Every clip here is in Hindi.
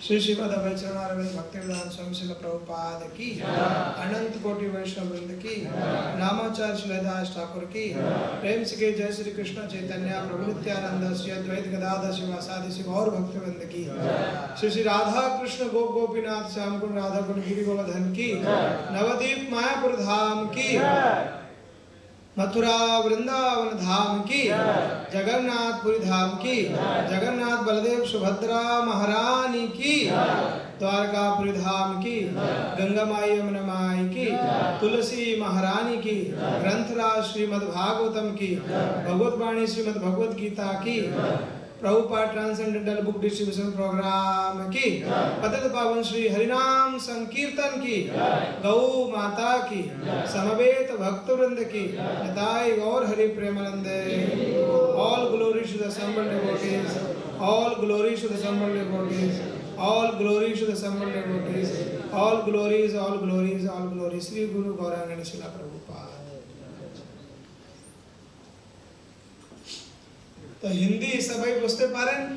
श्री श्रीमद अभय चरणारविंद भक्तिवेदांत स्वामी श्रील प्रभुपाद की, अनंत कोटि वैष्णव वृंद की, नामाचार्य श्रीलदास ठाकुर की, प्रेम से जय श्री कृष्ण चैतन्य प्रभु नित्यानंद श्री अद्वैत गदाधर शिवासादि शिव और भक्तवृंद की, श्री श्री राधा कृष्ण गोपीनाथ श्याम कुंड राधा कुंड गिरि गोवर्धन की, नवदीप मायापुर धाम की, मथुरा वृंदावन धाम की, जगन्नाथपुरी धाम की, जगन्नाथ बलदेव सुभद्रा महारानी की, द्वारकापुरी धाम की, गंगा माई यमुना माई की, तुलसी महारानी की, ग्रंथराज श्रीमद् भागवतम की, भगवत वाणी श्रीमद् भगवत गीता की, Prabhupada transcendental book distribution programme की, पतित पावन श्री हरिनाम संकीर्तन की, गौ माता की, समवेत भक्तवृंद की, निताय गौर हरि प्रेमानंदे। All glory to the assembled devotees, all glory to the assembled devotees, all glory to the assembled devotees, all glories, all glories, all glories। Shri गुरु गौरांग शिला प्रभुपाद। तो हिंदी सबाई बुझते पारेन?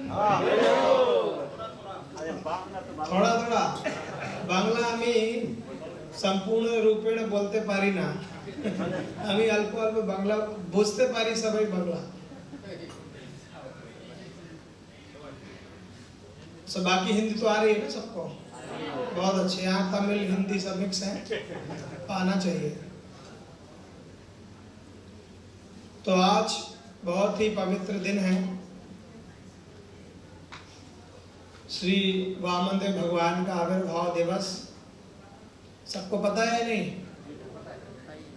थोड़ा थोड़ा बांग्ला आम्ही संपूर्ण रूपेण बोलते पारी ना, आम्ही अल्प अल्प बांग्ला बुझते पारी सबाई बांग्ला। सब बाकी हिंदी तो आ रही है ना सबको? बहुत अच्छे। यहाँ तमिल हिंदी सब मिक्स है, आना चाहिए। तो आज बहुत ही पवित्र दिन है। श्री वामनदेव भगवान का आविर्भाव दिवस सबको पता है नहीं?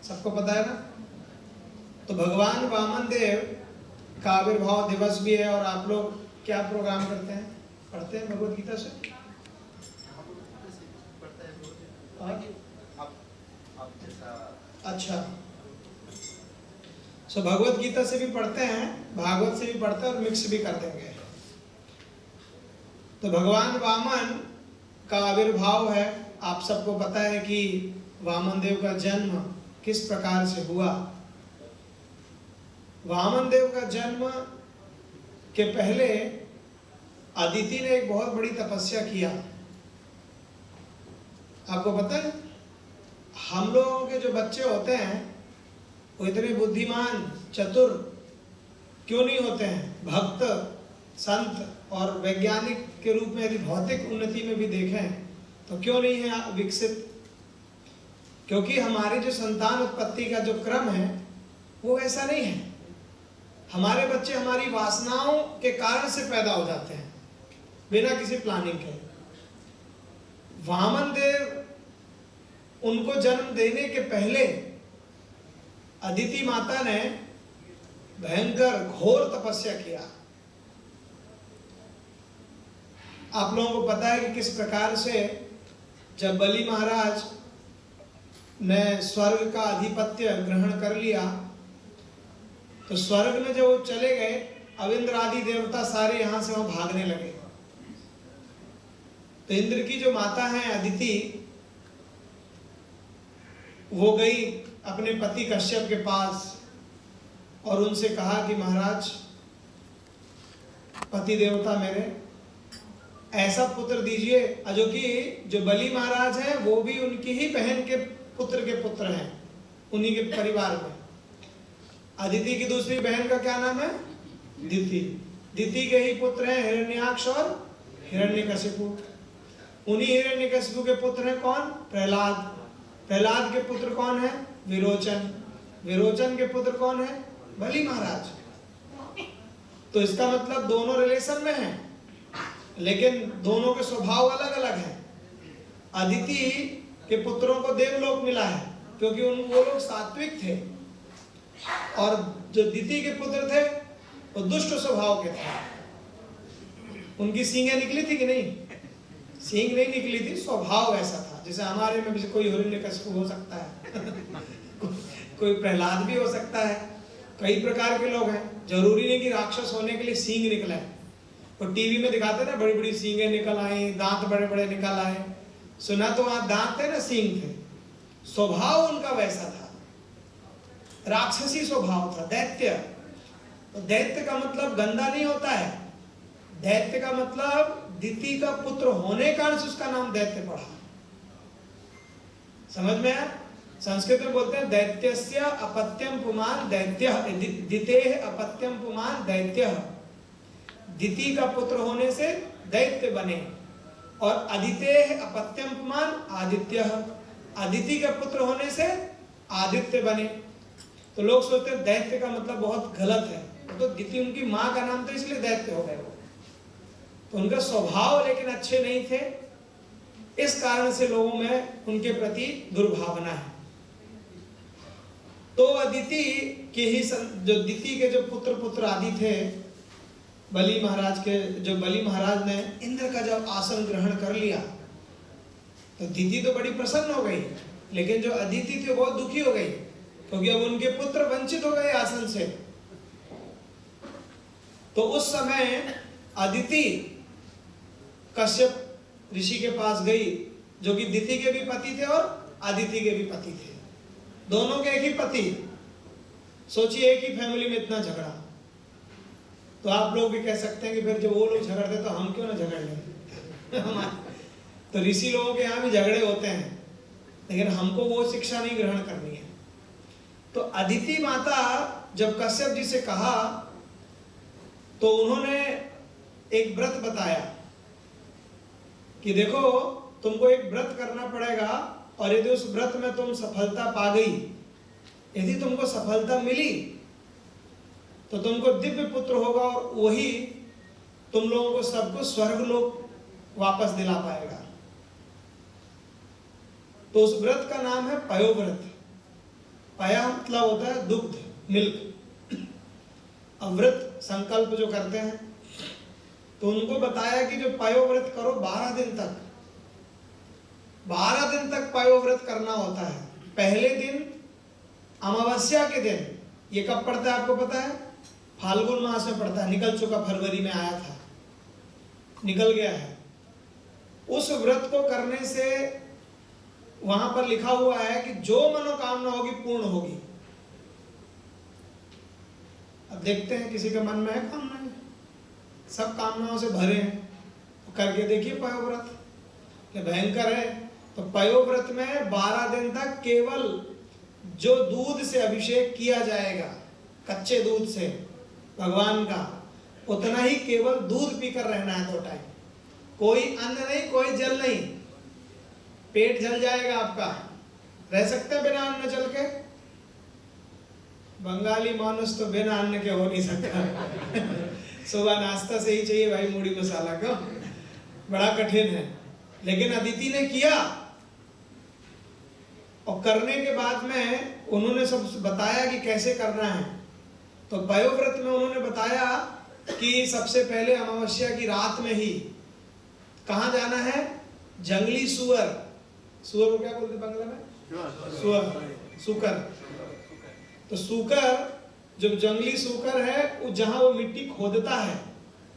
सबको पता है ना? तो भगवान वामनदेव का आविर्भाव दिवस भी है। और आप लोग क्या प्रोग्राम करते हैं? पढ़ते हैं भगवत गीता से? अच्छा, सो भगवत गीता से भी पढ़ते हैं, भागवत से भी पढ़ते हैं और मिक्स भी कर देंगे। तो भगवान वामन का आविर्भाव है। आप सबको पता है कि वामन देव का जन्म किस प्रकार से हुआ। वामन देव का जन्म के पहले अदिति ने एक बहुत बड़ी तपस्या किया। आपको पता है, हम लोगों के जो बच्चे होते हैं वो इतने बुद्धिमान चतुर क्यों नहीं होते हैं? भक्त, संत और वैज्ञानिक के रूप में यदि भौतिक उन्नति में भी देखें तो क्यों नहीं है विकसित? क्योंकि हमारी जो संतान उत्पत्ति का जो क्रम है वो ऐसा नहीं है। हमारे बच्चे हमारी वासनाओं के कारण से पैदा हो जाते हैं बिना किसी प्लानिंग के। वामन देव उनको जन्म देने के पहले अदिति माता ने भयंकर घोर तपस्या किया। आप लोगों को पता है कि किस प्रकार से जब बलि महाराज ने स्वर्ग का आधिपत्य ग्रहण कर लिया तो स्वर्ग में जब वो चले गए, अब इंद्र आदि देवता सारे यहां से वहां भागने लगे। तो इंद्र की जो माता है अदिति, वो गई अपने पति कश्यप के पास और उनसे कहा कि महाराज, पति देवता मेरे, ऐसा पुत्र दीजिए। जो कि जो बलि महाराज हैं वो भी उनकी ही बहन के पुत्र हैं, उन्हीं के परिवार में। अदिति की दूसरी बहन का क्या नाम है? दिति। दिति के ही पुत्र हैं हिरण्याक्ष और हिरण्यकशिपु। उन्हीं हिरण्यकशिपु के पुत्र हैं कौन? प्रहलाद। प्रहलाद के पुत्र कौन है? विरोचन। विरोचन के पुत्र कौन है? बलि महाराज। तो इसका मतलब दोनों रिलेशन में हैं, लेकिन दोनों के स्वभाव अलग अलग हैं। अदिति के पुत्रों को देवलोक मिला है क्योंकि वो लोग सात्विक थे, और जो दिति के पुत्र थे वो दुष्ट स्वभाव के थे। उनकी सींगें निकली थी कि नहीं? सींग नहीं निकली थी, स्वभाव ऐसा था। जैसे हमारे में भी कोई हिरण्यकशिपु हो सकता है कोई प्रहलाद भी हो सकता है। कई प्रकार के लोग हैं, जरूरी नहीं कि राक्षस होने के लिए सींग निकले। और टीवी में दिखाते ना, बड़ी बड़ी सींगें निकल आई, दांत बड़े बड़े निकल आए। सुना तो वहां दांत थे ना, सींग थे। स्वभाव उनका वैसा था, राक्षसी स्वभाव था, दैत्य। तो दैत्य का मतलब गंदा नहीं होता है, दैत्य का मतलब दिति का पुत्र होने कारण से उसका नाम दैत्य पड़ा। समझ में आया? संस्कृत में बोलते हैं दैत्यस्य अपत्यम पुमान दैत्यः, दितेः अपत्यम पुमान दैत्यः। दिति का पुत्र होने से दैत्य बने, और अदितेः अपत्यम पुमान आदित्यः, अदिति का पुत्र होने से आदित्य बने। तो लोग सोचते हैं दैत्य का मतलब बहुत गलत है, तो दिति उनकी माँ का नाम, तो इसलिए दैत्य हो गए वो। तो उनका स्वभाव लेकिन अच्छे नहीं थे, इस कारण से लोगों में उनके प्रति दुर्भावना है। तो अदिति के ही जो दिति के जो पुत्र आदि थे बलि महाराज के, जो बलि महाराज ने इंद्र का जब आसन ग्रहण कर लिया तो दिति तो बड़ी प्रसन्न हो गई, लेकिन जो अदिति थी बहुत दुखी हो गई, क्योंकि अब उनके पुत्र वंचित हो गए आसन से। तो उस समय अदिति कश्यप ऋषि के पास गई, जो कि दिति के भी पति थे और अदिति के भी पति थे, दोनों के एक ही पति। सोचिए एक ही फैमिली में इतना झगड़ा। तो आप लोग भी कह सकते हैं कि फिर जब वो लोग झगड़ते तो हम क्यों ना झगड़ लें। तो ऋषि लोगों के यहाँ भी झगड़े होते हैं, लेकिन हमको वो शिक्षा नहीं ग्रहण करनी है। तो अदिति माता जब कश्यप जी से कहा तो उन्होंने एक व्रत बताया कि देखो तुमको एक व्रत करना पड़ेगा, और यदि उस व्रत में तुम सफलता पा गई, यदि तुमको सफलता मिली तो तुमको दिव्य पुत्र होगा, और वही तुम लोगों को सबको स्वर्ग लोक वापस दिला पाएगा। तो उस व्रत का नाम है पयोव्रत। पया मतलब होता है दुग्ध, मिल्क। अव्रत संकल्प जो करते हैं, तो उनको बताया कि जो पयोव्रत करो 12 दिन तक, 12 दिन तक पयोव्रत करना होता है। पहले दिन अमावस्या के दिन, ये कब पड़ता है आपको पता है? फाल्गुन मास में पड़ता है, निकल चुका, फरवरी में आया था, निकल गया है। उस व्रत को करने से वहां पर लिखा हुआ है कि जो मनोकामना होगी पूर्ण होगी। अब देखते हैं किसी के मन में है कामना, सब कामनाओं से भरे हैं, तो करके देखिए पयोव्रत, ये भयंकर है। तो पयोव्रत में 12 दिन तक केवल जो दूध से अभिषेक किया जाएगा, कच्चे दूध से भगवान का, उतना ही केवल दूध पीकर रहना है 2 टाइम। कोई अन्न नहीं, कोई जल नहीं, पेट जल जाएगा आपका। रह सकते हैं बिना अन्न जल के? बंगाली मानुस तो बिना अन्न के हो नहीं सकता। सुबह नाश्ता से ही चाहिए भाई मूढ़ी मसाला का, बड़ा कठिन है। लेकिन अदिति ने किया, और करने के बाद में उन्होंने सब बताया कि कैसे करना है। तो पयोव्रत में उन्होंने बताया कि सबसे पहले अमावस्या की रात में ही कहाँ जाना है? जंगली सुअर, सुअर को क्या बोलते बांग्ला में? सुअर, सुकर। तो सुकर, जब जंगली सुकर है, जहां वो मिट्टी खोदता है,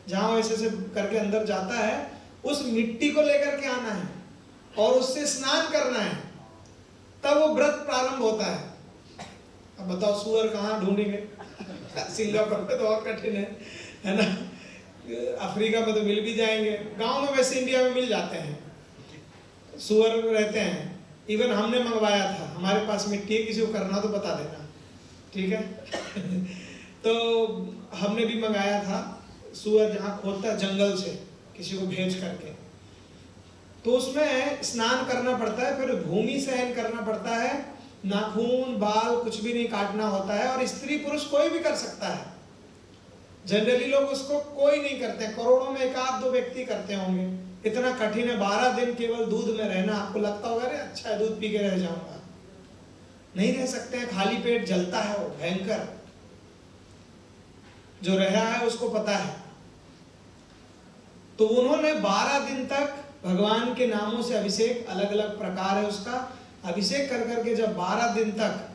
जहां वो ऐसे से करके अंदर जाता है, उस मिट्टी को लेकर के आना है और उससे स्नान करना है, तब वो व्रत प्रारंभ होता है। अब बताओ सुअर कहाँ ढूंढेंगे? सिंगापुर में तो और कठिन है ना? अफ्रीका में तो मिल भी जाएंगे, गांव में वैसे इंडिया में मिल जाते हैं, सुअर रहते हैं। इवन हमने मंगवाया था, हमारे पास मिट्टी है, किसी को करना तो बता देना, ठीक है? तो हमने भी मंगाया था सुअर, जहाँ खोदता है जंगल से, किसी को भेज करके। तो उसमें स्नान करना पड़ता है, फिर भूमि सहन करना पड़ता है, नाखून बाल कुछ भी नहीं काटना होता है, और स्त्री पुरुष कोई भी कर सकता है। जनरली लोग उसको कोई नहीं करते, करोड़ों में 1-2 व्यक्ति करते होंगे। इतना कठिन है, 12 दिन केवल दूध में रहना। आपको लगता होगा अरे अच्छा है दूध पी के रह जाऊंगा, नहीं रह सकते हैं, खाली पेट जलता है वो, भयंकर। जो रहा है उसको पता है। तो उन्होंने 12 दिन तक भगवान के नामों से अभिषेक, अलग अलग प्रकार है उसका, अभिषेक कर करके जब 12 दिन तक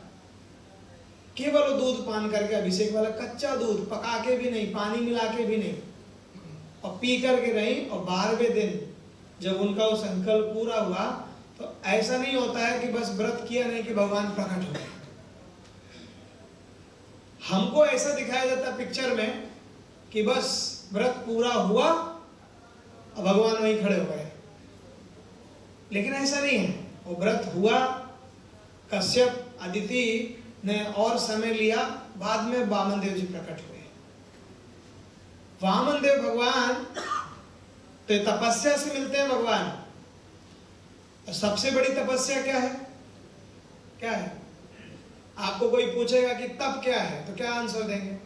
केवल दूध पान करके, अभिषेक वाला कच्चा दूध, पका के भी नहीं, पानी मिला के भी नहीं, और पी करके रही। और 12वें दिन जब उनका वो संकल्प पूरा हुआ, तो ऐसा नहीं होता है कि बस व्रत किया नहीं कि भगवान प्रकट हो गए। हमको ऐसा दिखाया जाता पिक्चर में कि बस व्रत पूरा हुआ और भगवान वहीं खड़े हो गए। लेकिन ऐसा नहीं है, वो व्रत हुआ, कश्यप अदिति ने और समय लिया, बाद में वामन देव जी प्रकट हुए। वामन देव भगवान तो तपस्या से मिलते हैं भगवान। सबसे बड़ी तपस्या क्या है? क्या है? आपको कोई पूछेगा कि तप क्या है तो क्या आंसर देंगे?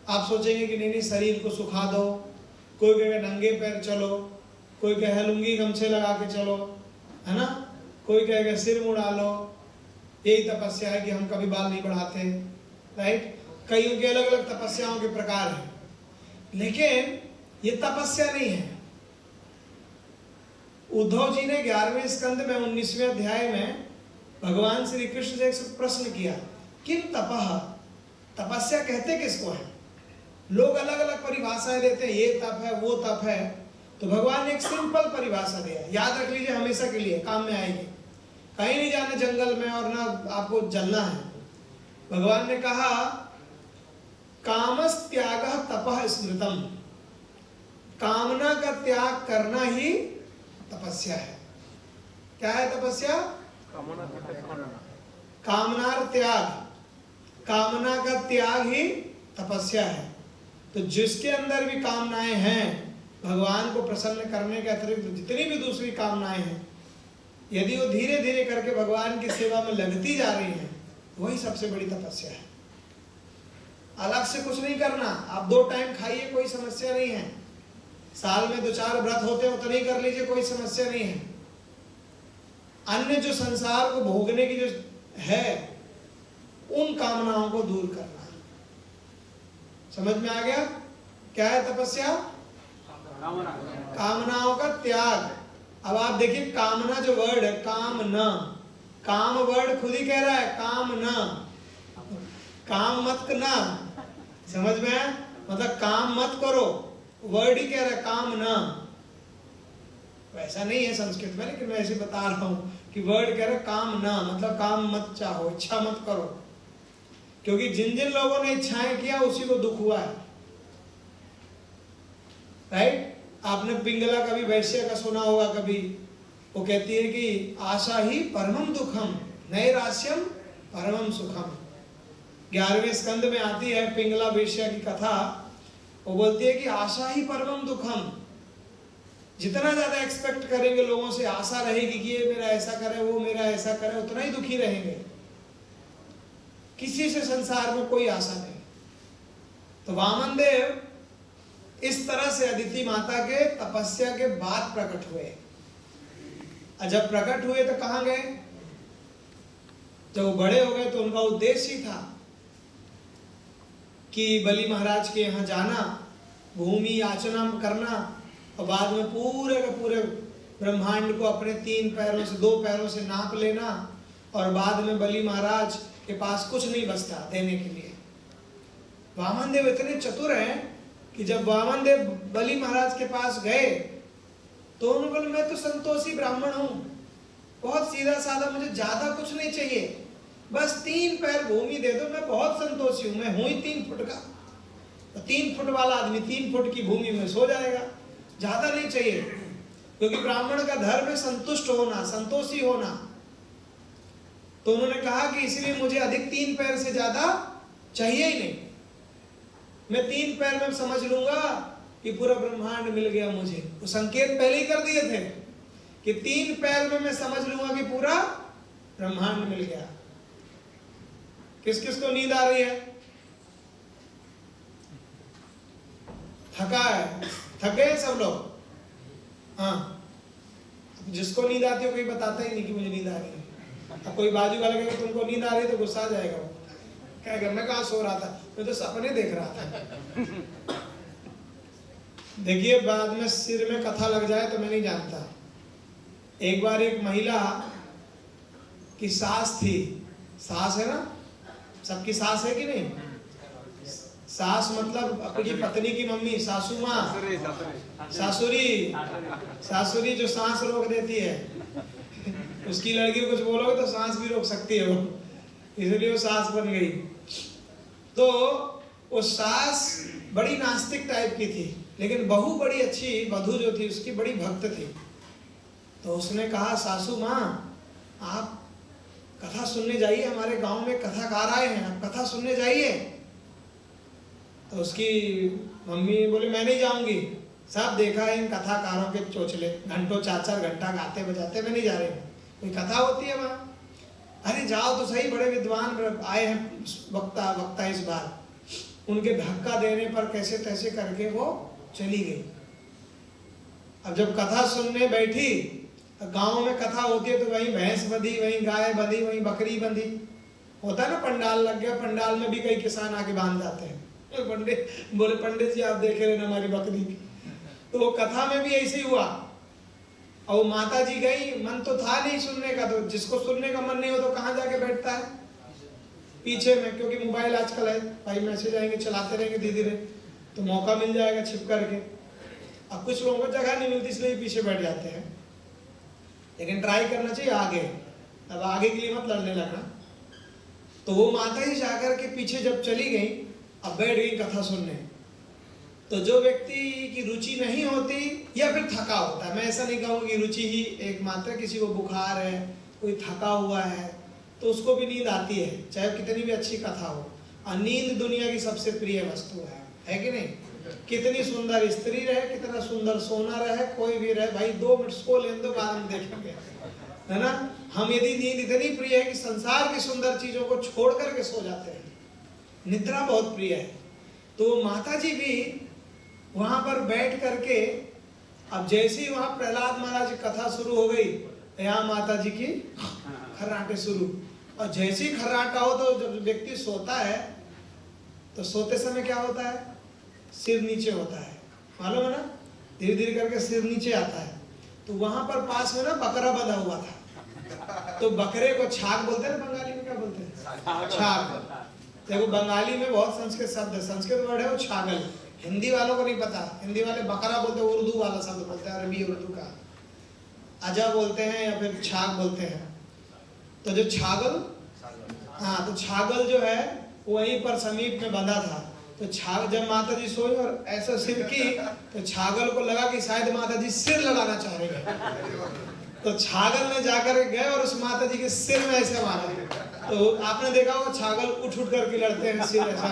आप सोचेंगे कि नहीं नहीं शरीर को सुखा दो, कोई कहेगा नंगे पैर चलो, कोई कहे लुंगी गमछे लगा के चलो, है ना, कोई कहेगा सिर मुड़ा लो, यही तपस्या है कि हम कभी बाल नहीं बढ़ाते, राइट। कईयों के अलग अलग तपस्याओं के प्रकार हैं, लेकिन ये तपस्या नहीं है। उद्धव जी ने 11वें स्कंद में 19वें अध्याय में भगवान श्री कृष्ण से एक प्रश्न किया, किम तपः, तपस्या कहते किसको है? लोग अलग अलग परिभाषाएं देते हैं, ये तप है वो तप है, तो भगवान ने एक सिंपल परिभाषा दिया, याद रख लीजिए, हमेशा के लिए काम में आएगी। कहीं नहीं जाना जंगल में और ना आपको जलना है। भगवान ने कहा कामस त्यागः तपः स्मृतम, कामना का त्याग करना ही तपस्या है। क्या है तपस्या? कामनार त्याग, कामना का त्याग ही तपस्या है। तो जिसके अंदर भी कामनाएं हैं, भगवान को प्रसन्न करने के अतिरिक्त जितनी भी दूसरी कामनाएं हैं, यदि वो धीरे धीरे करके भगवान की सेवा में लगती जा रही हैं, वही सबसे बड़ी तपस्या है। अलग से कुछ नहीं करना, आप 2 टाइम खाइए, कोई समस्या नहीं है। साल में 2-4 व्रत होते हैं, उतना ही कर लीजिए, कोई समस्या नहीं है। अन्य जो संसार को भोगने की जो है, उन कामनाओं को दूर करना। समझ में आ गया? क्या है तपस्या? कामनाओं का त्याग। अब आप देखिए, कामना जो वर्ड है, काम न, काम वर्ड खुद ही कह रहा है काम न, काम मत करना। समझ में आया? मतलब काम मत करो, वर्ड ही कह रहा है काम न। वैसा नहीं है संस्कृत में, लेकिन मैं ऐसे बता रहा हूं कि वर्ड कह रहा है काम न, मतलब काम मत चाहो, इच्छा मत करो। क्योंकि जिन जिन लोगों ने इच्छाएं किया उसी को दुख हुआ है, राइट। आपने पिंगला कभी वैश्य का सुना होगा कभी, वो कहती है कि आशा ही परमम दुखम नैराश्यम परमम सुखम। 11वें स्कंद में आती है पिंगला वैश्य की कथा। वो बोलती है कि आशा ही परमम दुखम, जितना ज्यादा एक्सपेक्ट करेंगे लोगों से, आशा रहेगी कि ये मेरा ऐसा करे, वो मेरा ऐसा करे, उतना ही दुखी रहेंगे। किसी से संसार में कोई आशा नहीं। तो वामन देव इस तरह से अदिति माता के तपस्या के बाद प्रकट हुए। और जब प्रकट हुए तो कहां गए? जब वो बड़े हो गए तो उनका उद्देश्य ही था कि बलि महाराज के यहाँ जाना, भूमि याचना करना, और बाद में पूरे के पूरे ब्रह्मांड को अपने 3 पैरों से 2 पैरों से नाप लेना, और बाद में बलि महाराज के पास कुछ नहीं बचता देने के लिए। वामन देव इतने चतुर हैं कि जब वामन देव बलि महाराज के पास गए तो उन्होंने बोला, मैं तो संतोषी ब्राह्मण हूं, बहुत सीधा साधा, मुझे ज्यादा कुछ नहीं चाहिए, बस 3 पैर भूमि दे दो, मैं बहुत संतोषी हूं, मैं हूं ही 3 फुट का। तो 3 फुट वाला आदमी 3 फुट की भूमि में सो जाएगा, ज्यादा नहीं चाहिए। क्योंकि ब्राह्मण का धर्म है संतुष्ट होना, संतोषी होना। तो उन्होंने कहा कि इसलिए मुझे अधिक 3 पैर से ज्यादा चाहिए ही नहीं, मैं 3 पैर में समझ लूंगा कि पूरा ब्रह्मांड मिल गया मुझे। वो संकेत पहले ही कर दिए थे कि 3 पैर में मैं समझ लूंगा कि पूरा ब्रह्मांड मिल गया। किस किस को नींद आ रही है? थका है, थक गए सब लोग? हाँ, जिसको नींद आती है कोई बताता ही नहीं कि मुझे नींद आ रही है। अब कोई बाजू वाला कहेगा तुमको नींद आ रही है तो गुस्सा आ जाएगा, वो कहेगा मैं कहाँ सो रहा था, मैं तो सपने देख रहा था। देखिए, बाद में सिर में कथा लग जाए तो मैं नहीं जानता। एक बार एक महिला की सास थी, सास है ना, सबकी सास है कि नहीं? सास मतलब अपनी पत्नी की मम्मी, सासू माँ, सासुरी, सासुरी जो सांस रोक देती है। उसकी लड़की को कुछ बोलोगे तो सांस भी रोक सकती है वो, इसलिए वो सास बन गई। तो वो सास बड़ी नास्तिक टाइप की थी, लेकिन बहू बड़ी अच्छी, वधू जो थी उसकी बड़ी भक्त थी। तो उसने कहा, सासू माँ आप कथा सुनने जाइए, हमारे गांव में कथाकार आए हैं, आप कथा सुनने जाइए। तो उसकी मम्मी बोले मैं नहीं जाऊंगी, सब देखा है इन कथाकारों के चोचले, घंटों 4-4 घंटा गाते बजाते, मैं नहीं जा रही हूँ, कोई कथा होती है वहाँ। अरे जाओ तो सही, बड़े विद्वान आए हैं वक्ता इस बार। उनके धक्का देने पर कैसे तैसे करके वो चली गई। अब जब कथा सुनने बैठी, गांव में कथा होती है तो वहीं भैंस बंधी, वहीं गाय बंधी, वहीं बकरी बंधी, होता है ना, पंडाल लग गया, पंडाल में भी कई किसान आके बांध जाते हैं। पंडित बोले, पंडित जी आप देखे रहे हमारी बकरी। तो वो कथा में भी ऐसे ही हुआ। और माता जी गई, मन तो था नहीं सुनने का, तो जिसको सुनने का मन नहीं हो तो कहाँ जाके बैठता है, पीछे में, क्योंकि मोबाइल आजकल है भाई, मैसेज आएंगे चलाते रहेंगे धीरे धीरे, तो मौका मिल जाएगा छिप करके। अब कुछ लोगों को जगह नहीं मिलती इसलिए पीछे बैठ जाते हैं, लेकिन ट्राई करना चाहिए आगे। अब आगे के लिए मत लड़ने लगना। तो वो माता जी जाकर के पीछे जब चली गई, अब बैठ गई कथा सुनने। तो जो व्यक्ति की रुचि नहीं होती या फिर थका होता है, मैं ऐसा नहीं कहूँगा कि रुचि ही एकमात्र, किसी को बुखार है, कोई थका हुआ है, तो उसको भी नींद आती है, चाहे कितनी भी अच्छी कथा हो। और नींद दुनिया की सबसे प्रिय वस्तु है कि नहीं? कितनी सुंदर स्त्री रहे, कितना सुंदर सोना रहे, कोई भी रहे भाई, 2 मिनट सो लें तो बाद में देखेंगे, है ना। हम यदि नींद इतनी प्रिय है कि संसार की सुंदर चीजों को छोड़ करके सो जाते हैं, निद्रा बहुत प्रिय है। तो माता जी भी वहां पर बैठ करके, अब जैसे ही वहां प्रहलाद महाराज की कथा शुरू हो गई, यहाँ माता जी की खर्राटे शुरू। और जैसे ही खर्राटा हो तो जब व्यक्ति सोता है तो सोते समय क्या होता है, सिर नीचे होता है, मालूम है ना, धीरे धीरे करके सिर नीचे आता है। तो वहां पर पास में ना बकरा बंधा हुआ था, तो बकरे को छाग बोलते हैं ना, बंगाली में क्या बोलते हैं, छाग। देखो बंगाली में बहुत संस्कृत शब्द है, संस्कृत वर्ड है वो छागल, हिंदी वालों को नहीं पता, हिंदी वाले बकरा बोलते हैं, उर्दू वाला शब्द बोलते हैं, अरबी उर्दू का अजा बोलते हैं या फिर छाग बोलते हैं। तो जो छागल, हाँ, तो छागल जो है वहीं पर समीप में बंधा था। तो छाग जब माता जी सोई और ऐसा सिर की, तो छागल को लगा कि शायद माता जी सिर लड़ाना चाह रही है। तो छागल ने जाकर गए और उस माता जी के सिर में ऐसे मारा। तो आपने देखा वो छागल उठ उठ करके लड़ते हैं सिर ऐसा।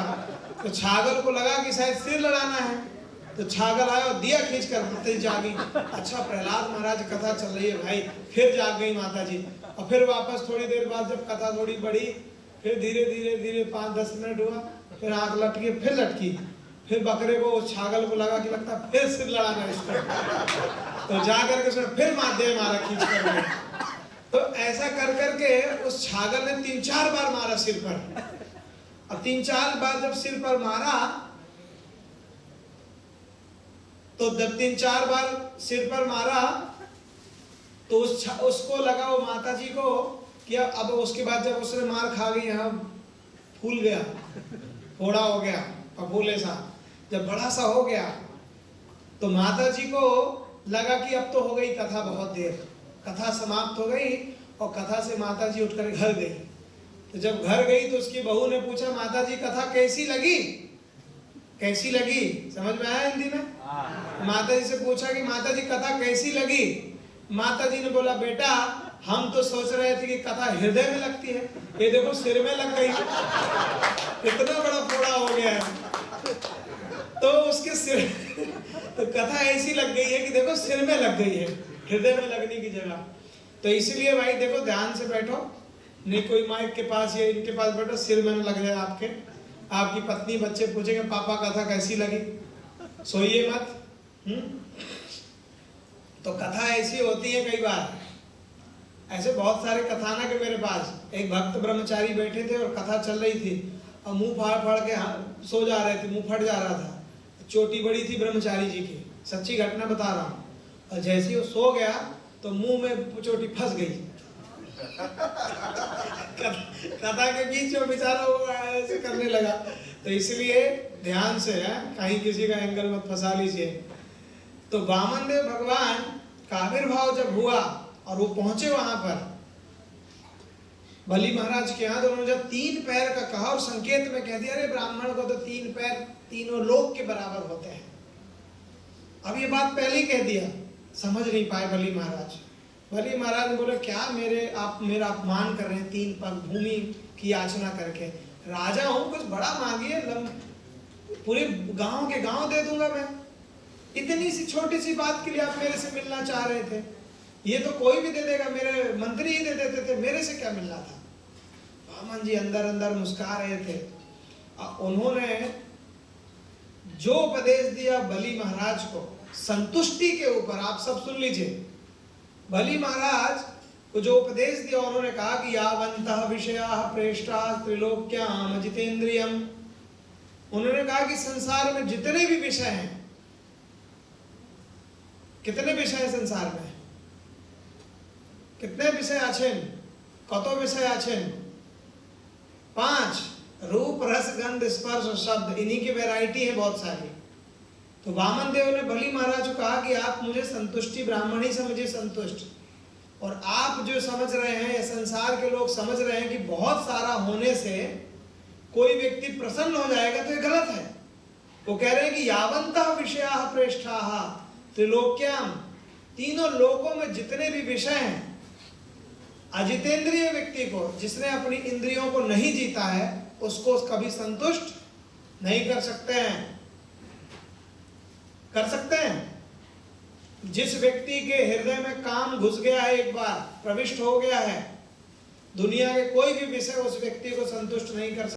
तो छागल को लगा कि शायद सिर लड़ाना है, तो छागल आया और दिया खींच कर माता जी जागी। अच्छा, प्रहलाद महाराज कथा चल रही है भाई, फिर जाग गई माता जी। और फिर वापस थोड़ी देर बाद जब कथा थोड़ी बढ़ी, फिर धीरे धीरे धीरे 5-10 मिनट हुआ, फिर आंख लटकी, फिर लटकी, फिर बकरे को उस छागल को लगा कि लगता फिर सिर लड़ाना इसका, तो जा करके उसने फिर माथे मारा खींच कर। तो ऐसा कर करके उस छागल ने 3-4 बार मारा सिर पर। अब 3-4 बार जब सिर पर मारा, तो जब 3-4 बार सिर पर मारा तो उसको लगा, वो माता जी को, कि अब उसके बाद जब उसने मार खा गई, यहाँ फूल गया, फोड़ा हो गया, फफूले सा जब बड़ा सा हो गया, तो माता जी को लगा कि अब तो हो गई कथा, बहुत देर कथा समाप्त हो गई। और कथा से माता जी उठकर घर गई। तो जब घर गई तो उसकी बहू ने पूछा, माता जी कथा कैसी लगी, कैसी लगी, समझ में आया हिंदी में? माता जी से पूछा कि माता जी कथा कैसी लगी। माता जी ने बोला, बेटा हम तो सोच रहे थे कि कथा हृदय में लगती है, ये देखो सिर में लग गई, इतना बड़ा फोड़ा हो गया है। तो उसके सिर तो कथा ऐसी लग गई है कि देखो सिर में लग गई है, हृदय में लगने की जगह। तो इसलिए भाई देखो, ध्यान से बैठो, नहीं कोई माइक के पास या इनके पास बैठो, सिर में न लग जाए आपके। आपकी पत्नी बच्चे पूछेंगे पापा कथा कैसी लगी, सोइए मत। तो कथा ऐसी होती है, कई बार ऐसे बहुत सारे कथानक है मेरे पास। एक भक्त ब्रह्मचारी बैठे थे और कथा चल रही थी, और मुंह फाड़ फाड़ के सो जा रहे थे, मुंह फट जा रहा था। चोटी बड़ी थी ब्रह्मचारी जी की, सच्ची घटना बता रहा हूँ। और जैसे ही वो सो गया तो मुंह में चोटी फंस गई। कथा के बीच में बेचारा वो ऐसे करने लगा। तो इसलिए ध्यान से है, कहीं किसी का एंगल मत फंसा लीजिए। तो वामन देव भगवान का आविर्भाव जब हुआ और वो पहुंचे वहां पर बलि महाराज के यहाँ, तो उन्होंने जब 3 पैर का कहा और संकेत में कह दिया, अरे ब्राह्मण को तो 3 पैर तीनों लोक के बराबर होते हैं। अब ये बात पहले ही कह दिया, समझ नहीं पाए बलि महाराज। बलि महाराज ने बोले क्या आप मेरा अपमान कर रहे हैं, 3 पग भूमि की याचना करके। राजा हूं, कुछ बड़ा मांगिए, पूरे गांव के गांव दे दूंगा मैं। इतनी सी छोटी सी बात के लिए आप मेरे से मिलना चाह रहे थे? ये तो कोई भी दे देगा, मेरे मंत्री ही दे देते थे, मेरे से क्या मिलना था। वामन जी अंदर अंदर मुस्कुरा रहे थे। उन्होंने जो उपदेश दिया बलि महाराज को संतुष्टि के ऊपर, आप सब सुन लीजिए। बलि महाराज को जो उपदेश दिया, उन्होंने कहा कि यावन्तः विषयाः प्रेष्टाः त्रिलोक्याम जितेन्द्रियम। उन्होंने कहा कि संसार में जितने भी विषय हैं, कितने विषय हैं संसार में? कितने विषय आछेन? कतो विषय आछेन? 5, रूप रस गंध स्पर्श और शब्द, इन्हीं की वैरायटी है बहुत सारी। तो वामन देव ने बलि महाराज को कहा कि आप मुझे संतुष्टि ब्राह्मण ही समझिए संतुष्ट, और आप जो समझ रहे हैं, संसार के लोग समझ रहे हैं कि बहुत सारा होने से कोई व्यक्ति प्रसन्न हो जाएगा, तो ये गलत है। वो कह रहे हैं कि यावन्तः विषयाः प्रेष्ठाः त्रिलोक्याम, तीनों लोकों में जितने भी विषय हैं, अजितेंद्रिय व्यक्ति को, जिसने अपनी इंद्रियों को नहीं जीता है, उसको कभी संतुष्ट नहीं कर सकते हैं। कर सकते हैं? जिस व्यक्ति के हृदय में काम घुस गया है, एक बार प्रविष्ट हो गया है, दुनिया के कोई भी विषय उस व्यक्ति को संतुष्ट नहीं कर